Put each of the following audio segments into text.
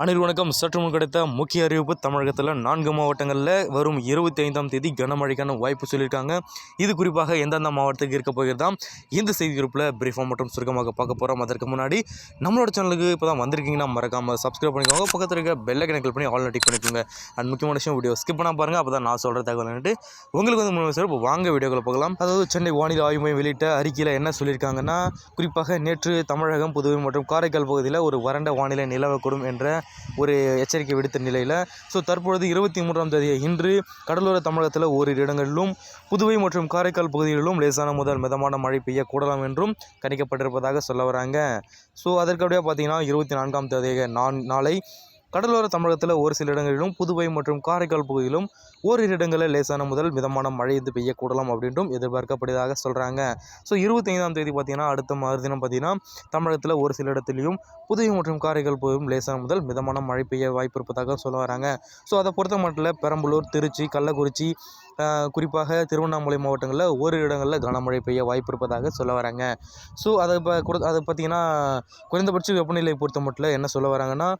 அனைவருக்கும் வணக்கம். சற்று முன் கிடைத்த முக்கிய அறிவிப்பு. தமிழகத்தில் 4 மாவட்டங்களில் வரும் 25ஆம் தேதி கனமழைக்கான வாய்ப்பு சொல்லியிருக்காங்க. இது குறிப்பாக எந்தெந்த மாவட்டத்துக்கு இருக்க போகிறதாம் இந்த செய்தி குறிப்பில் பிரீஃபாக மற்றும் சுருக்கமாக பார்க்க போகிறோம். அதற்கு முன்னாடி நம்மளோட சேனலுக்கு இப்போ தான் வந்திருக்கீங்கன்னா மறக்காமல் சப்ஸ்கிரைப் பண்ணிக்கோங்க. பக்கத்தில் இருக்க பெல் ஐக்கனை கிளிக் பண்ணி ஆல் டிக் பண்ணிக்கோங்க. அண்ட் முக்கியமான விஷயம், வீடியோ ஸ்கிப் பண்ணால் பாருங்கள். அப்போ தான் நான் சொல்கிற தகவல் உங்களுக்கு முன்னாடி சார். இப்போ வாங்க வீடியோக்களை பார்க்கலாம். அதாவது சென்னை வானிலை ஆய்வு மையம் வெளியிட்ட அறிக்கையில் என்ன சொல்லியிருக்காங்கன்னா, குறிப்பாக நேற்று தமிழகம், புதுவை மற்றும் காரைக்கால் பகுதியில் ஒரு வறண்ட வானிலை நிலவக்கூடும் என்ற ஒரு எச்சரிக்கை விடுத்த நிலையில் தற்பொழுது 23ஆம் தேதி இன்று கடலோர தமிழகத்தில் ஓரிரு இடங்களிலும் புதுவை மற்றும் காரைக்கால் பகுதிகளிலும் லேசான முதல் மிதமான மழை பெய்யக்கூடலாம் என்றும் கணிக்கப்பட்டிருப்பதாக சொல்ல வராங்க. அதற்கப்படியாக பார்த்தீங்கன்னா 24ஆம் தேதி நாளை கடலோர தமிழகத்தில் ஒரு சில இடங்களிலும் புதுவை மற்றும் காரைக்கால் பகுதியிலும் ஓரிரு இடங்களில் லேசான முதல் மிதமான மழை பெய்யக்கூடலாம் அப்படின்றும் எதிர்பார்க்கப்படுவதாக சொல்கிறாங்க. 25ஆம் தேதி பார்த்தீங்கன்னா அடுத்த மறுதினம் பார்த்தீங்கன்னா தமிழகத்தில் ஒரு சில இடத்துலையும் புதுவை மற்றும் காரைக்கால் பகுதியும் லேசான முதல் மிதமான மழை பெய்ய வாய்ப்பு இருப்பதாக சொல்ல வராங்க. அதை பொறுத்த மட்டும் பெரம்பலூர், திருச்சி, கள்ளக்குறிச்சி, குறிப்பாக திருவண்ணாமலை மாவட்டங்களில் ஓரிரு இடங்களில் கனமழை பெய்ய வாய்ப்பு இருப்பதாக சொல்ல வராங்க. அதை பார்த்தீங்கன்னா குறைந்தபட்ச வெப்பநிலை பொறுத்த மட்டும் என்ன சொல்ல வராங்கன்னா,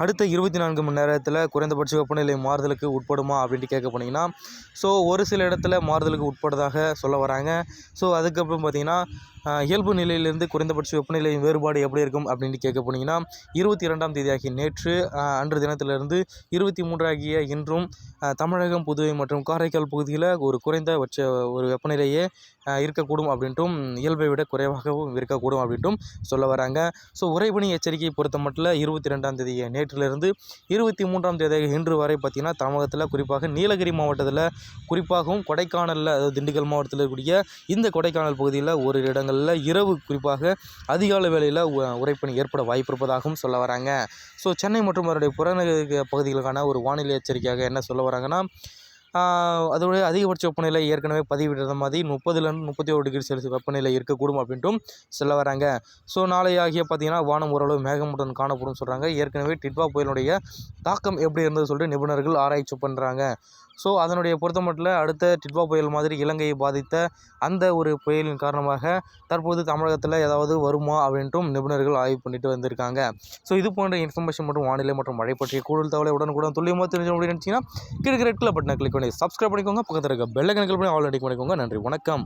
அடுத்த 24 மணி நேரத்தில் குறைந்தபட்ச வெப்பநிலை மாறுதலுக்கு உட்படுமா அப்படின்ட்டு கேட்க போனீங்கன்னா, ஒரு சில இடத்துல மாறுதலுக்கு உட்படுவதாக சொல்ல வராங்க. அதுக்கப்புறம் பார்த்தீங்கன்னா இயல்பு நிலையிலிருந்து குறைந்தபட்ச வெப்பநிலை வேறுபாடு எப்படி இருக்கும் அப்படின்ட்டு கேட்க போனீங்கன்னா, 22ஆம் தேதி ஆகிய நேற்று அன்று தினத்திலிருந்து 23 ஆகிய இன்றும் தமிழகம், புதுவை மற்றும் காரைக்கால் பகுதியில் ஒரு குறைந்தபட்ச ஒரு வெப்பநிலையே இருக்கக்கூடும் அப்படின்ட்டும், இயல்பை விட குறைவாகவும் இருக்கக்கூடும் அப்படின்ட்டும் சொல்ல வராங்க. உறைபனி எச்சரிக்கை பொறுத்த மட்டும் 22ஆம் தேதி நேற்றிலிருந்து 23ஆம் தேதி இன்று வரை பார்த்திங்கன்னா தமிழகத்தில் குறிப்பாக நீலகிரி மாவட்டத்தில், குறிப்பாகவும் கொடைக்கானலில், அதாவது திண்டுக்கல் மாவட்டத்தில் இருக்கக்கூடிய இந்த கொடைக்கானல் பகுதியில் ஒரு இடங்களில் இரவு குறிப்பாக அதிகாலை வேளையில் உறைபனி ஏற்பட வாய்ப்பு இருப்பதாகவும் சொல்ல வராங்க. சென்னை மற்றும் அதனுடைய புறநகர் பகுதிகளுக்கான ஒரு வானிலை எச்சரிக்கையாக என்ன சொல்ல வராங்கன்னா, அதோடைய அதிகபட்ச வெப்பநிலை ஏற்கனவே பதிவிடுற மாதிரி 30லேருந்து 31 டிகிரி செல்சியஸ் வெப்பநிலை இருக்கக்கூடும் அப்படின்ட்டும் சொல்ல வராங்க. நாளை ஆகிய பார்த்தீங்கன்னா வானம் ஓரளவு மேகமுடன் காணப்படும் சொல்கிறாங்க. ஏற்கனவே டிட்வா புயலுடைய தாக்கம் எப்படி இருந்தது சொல்லிட்டு நிபுணர்கள் ஆராய்ச்சி பண்ணுறாங்க. அதனுடைய பொறுத்த மட்டும் அடுத்த டிட்வா புயல் மாதிரி இலங்கையை பாதித்த அந்த ஒரு புயலின் காரணமாக தற்போது தமிழகத்தில் ஏதாவது வருமா அப்படின்ட்டும் நிபுணர்கள் ஆய்வு பண்ணிட்டு வந்திருக்காங்க. இது போன்ற இன்ஃபர்மேஷன் மற்றும் வானிலை மற்றும் மழை பற்றிய கூடுதல் தகவலை உடனுக்குடன் துல்லியமாக தெரிஞ்ச அப்படின்னு நினச்சிங்கன்னா கீழே ரெட் கலர் பட்டனை கிளிக் பண்ணி சப்ஸ்கிரைப் பண்ணிக்கோங்க. பக்கத்தில் இருக்க பெல் ஐக்கனை கிளிக் பண்ணி ஆல் டிக் பண்ணிக்கோங்க. நன்றி, வணக்கம்.